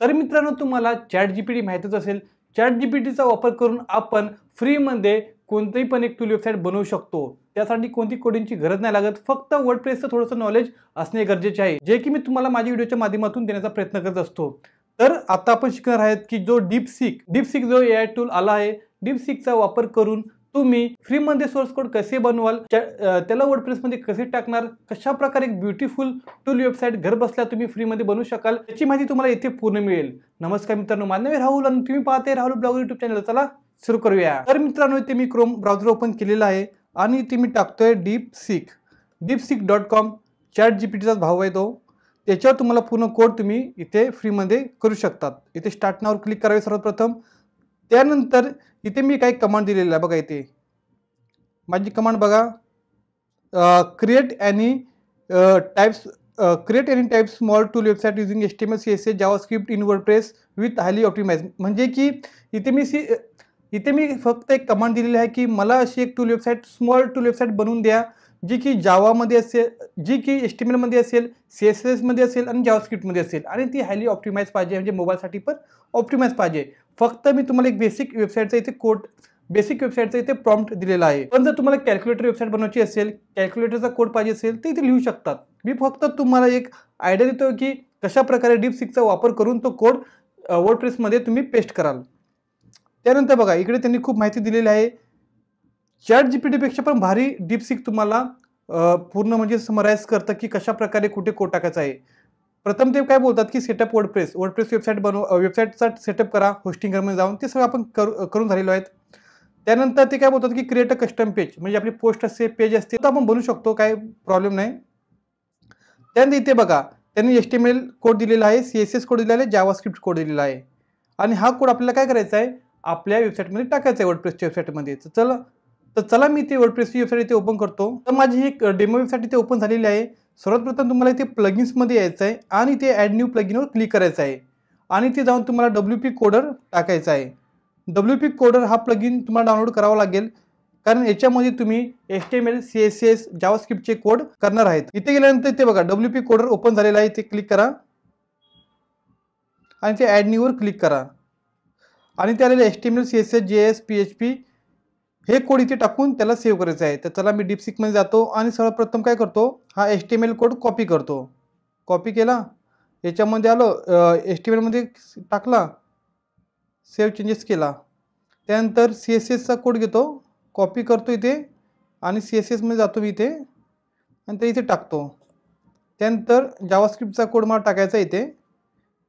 तर मित्रांनो, तुम्हाला ChatGPT माहितीच असेल. ChatGPTचा वापर करून आपण फ्रीमध्ये कोणतेही पण एक टूल वेबसाईट बनवू शकतो. त्यासाठी कोणती कोडिंगची गरज नाही लागत. फक्त वर्डप्रेसचं थोडंसं नॉलेज असणे गरजेचे आहे, जे की मी तुम्हाला माझ्या व्हिडिओच्या माध्यमातून देण्याचा प्रयत्न करत असतो. तर आता आपण शिकणार आहोत की जो डीपसीक जो AI टूल आला आहे, डीपसीकचा वापर करून तुम्ही फ्रीमध्ये सोर्स कोड कसे बनवाल, त्याला वर्डप्रेसमध्ये कसे टाकणार, कशा प्रकारे एक ब्युटिफुल टूल वेबसाईट घर बसल्या तुम्ही फ्रीमध्ये बनवू शकाल, याची माहिती तुम्हाला इथे पूर्ण मिळेल. नमस्कार मित्रांनो, माझं नाव आहे राहुल आणि तुम्ही पाहताय राहुल ब्लॉग यूट्यूब चॅनल. चला सुरू करूया. तर मित्रांनो, इथे मी क्रोम ब्राउझर ओपन केलेला आहे आणि इथे मी टाकतोय deepseek.com. ChatGPTचाच भाव आहे तो. त्याच्यावर तुम्हाला पूर्ण कोड तुम्ही इथे फ्रीमध्ये करू शकतात. इथे स्टार्ट नावर क्लिक करावे सर्वप्रथम. त्यानंतर इथे मी काही कमांड दिलेला आहे बघा. इथे माझी कमांड बघा, create any type small tool website using HTML CSS JavaScript in WordPress with highly optimize. म्हणजे की इथे मी फक्त एक कमांड दिलेली आहे की मला अशी एक स्मॉल टूल वेबसाईट बनवून द्या, जी की जावामध्ये असेल, जी की HTML मध्ये असेल, CSS मध्ये असेल आणि जावास्क्रिप्टमध्ये असेल आणि ती हायली ऑप्टिमाइज पाहिजे, म्हणजे मोबाईलसाठी पण ऑप्टिमाइज पाहिजे. फक्त मी तुम्हाला एक बेसिक वेबसाईटचा इथे प्रॉम्प्ट दिलेला आहे. पण जर तुम्हाला कॅल्क्युलेटर वेबसाईट बनवायची असेल, कॅल्क्युलेटरचा कोड पाहिजे असेल तर इथे लिहू शकतात. मी फक्त तुम्हाला एक आयडिया देतो की कशा प्रकारे डीपसीकचा वापर करून तो कोड वर्डप्रेसमध्ये तुम्ही पेस्ट कराल. त्यानंतर बघा, इकडे त्यांनी खूप माहिती दिलेली आहे. ChatGPT पेक्षा पण भारी डीपसीक तुम्हाला पूर्ण म्हणजे समराइज करतं की कशा प्रकारे कुठे कोड टाकायचा आहे. प्रथम ते काय बोलतात की सेटअप वर्डप्रेस वेबसाईटचा सेटअप करा होस्टिंगमध्ये जाऊन. ते सगळं आपण करून झालेलो आहेत. त्यानंतर ते काय बोलतात की क्रिएट अ कस्टम पेज, म्हणजे आपली पोस्ट असते, पेज असते, तर आपण बनवू शकतो, काय प्रॉब्लेम नाही. त्यानंतर इथे बघा, त्यांनी HTML कोड दिलेला आहे, CSS कोड दिलेला आहे, जावास्क्रिप्ट कोड दिलेला आहे आणि हा कोड आपल्याला काय करायचा आहे, आपल्या वेबसाईटमध्ये टाकायचा आहे, वर्डप्रेसच्या वेबसाईटमध्ये. तर चला मी ते वर्डप्रेसची वेबसाईट इथे ओपन करतो. तर माझी एक डेमो वेबसाईट इथे ओपन झालेली आहे. सर्वात प्रथम तुम्हाला इथे प्लगिन्समध्ये यायचं आहे आणि इथे ॲड न्यू प्लगिनवर क्लिक करायचं आहे आणि इथे जाऊन तुम्हाला WP कोडर टाकायचा आहे. WP कोडर हा प्लगिन तुम्हाला डाउनलोड करावा लागेल, कारण याच्यामध्ये तुम्ही HTML, CSS, जावास्क्रिप्टचे कोड करणार आहेत. इथे गेल्यानंतर इथे बघा WP कोडर ओपन झालेला आहे. इथे क्लिक करा आणि ते ॲड न्यूवर क्लिक करा आणि ते आलेले HTML, CSS, JS, PHP हे कोड इथे टाकून त्याला सेव्ह करायचं आहे. तर चला मी डीपसीकमध्ये जातो आणि सर्वप्रथम काय करतो, हा HTML कोड कॉपी करतो. कॉपी केला, याच्यामध्ये आलो, HTML मध्ये टाकला, सेव्ह चेंजेस केला. त्यानंतर CSSचा कोड घेतो, कॉपी करतो इथे आणि CSS मध्ये जातो मी इथे आणि ते इथे टाकतो. त्यानंतर जावास्क्रिप्टचा कोड मला टाकायचा इथे.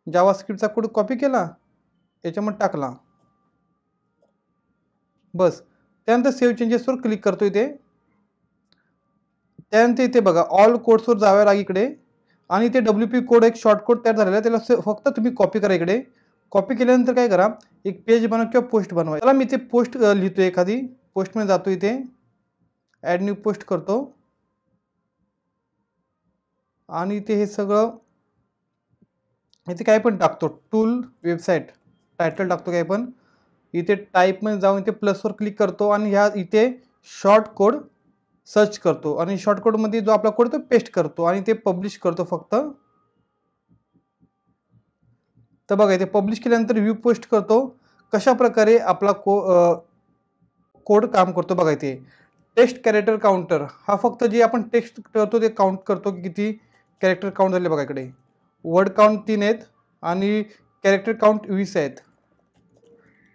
जावास्क्रिप्टचा कोड कॉपी केला, याच्यामध्ये टाकला, बस. त्यानंतर सेव्ह चेंजेसवर क्लिक करतो इथे. त्यानंतर इथे बघा, ऑल कोड्सवर जावं लागेल इकडे आणि इथे WP कोड एक शॉर्ट कोड तयार झालेला आहे, त्याला फक्त तुम्ही कॉपी करा इकडे. कॉपी केल्यानंतर काय करा, एक पेज बनवा किंवा पोस्ट बनवा. चला मी इथे पोस्ट लिहितो, एखादी पोस्टमध्ये जातो, इथे ॲड न्यू पोस्ट करतो आणि इथे हे सगळं इथे काय पण टाकतो, टूल वेबसाईट टायटल टाकतो काय पण. इथे टाईपमध्ये जाऊन इथे प्लसवर क्लिक करतो आणि ह्या इथे शॉर्ट कोड सर्च करतो आणि शॉर्ट कोडमध्ये जो आपला कोड तो पेस्ट करतो आणि ते पब्लिश करतो फक्त. तर बघा, इथे पब्लिश केल्यानंतर व्ह्यू पोस्ट करतो. कशा प्रकारे आपला कोड काम करतो बघा. इथे टेक्स्ट कॅरेक्टर काउंटर हा फक्त जे आपण टेक्स्ट करतो ते काउंट करतो की किती कॅरेक्टर काउंट झाले. बघा इकडे वर्ड काउंट 3 आहेत आणि कॅरेक्टर काउंट 20 आहेत.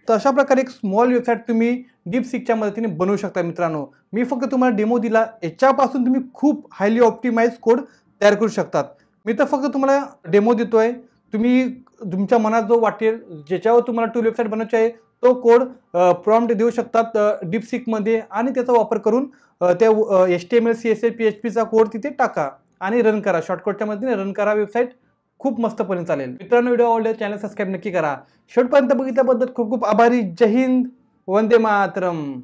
तर अशा प्रकारे एक स्मॉल वेबसाईट तुम्ही डीपसीकच्या मदतीने बनवू शकता. मित्रांनो, मी फक्त तुम्हाला डेमो दिला, याच्यापासून तुम्ही खूप हायली ऑप्टिमाइज कोड तयार करू शकतात. मी तर फक्त तुम्हाला डेमो देतोय. तुम्ही तुमच्या मनात जो वाटेल, ज्याच्यावर तुम्हाला टूल वेबसाईट बनवायची आहे, तो कोड प्रॉम्प्ट देऊ शकतात डीपसीकमध्ये आणि त्याचा वापर करून त्या HTML, CSS, PHPचा कोड तिथे टाका आणि रन करा. शॉर्टकटच्या मदतीने रन करा वेबसाईट, खूप मस्तपणे चालेल. मित्रांनो, व्हिडिओ आवडल्यास चॅनल सबस्क्राईब नक्की करा. शेवटपर्यंत बघितल्याबद्दल खूप खूप आभारी. जय हिंद, वंदे मातरम.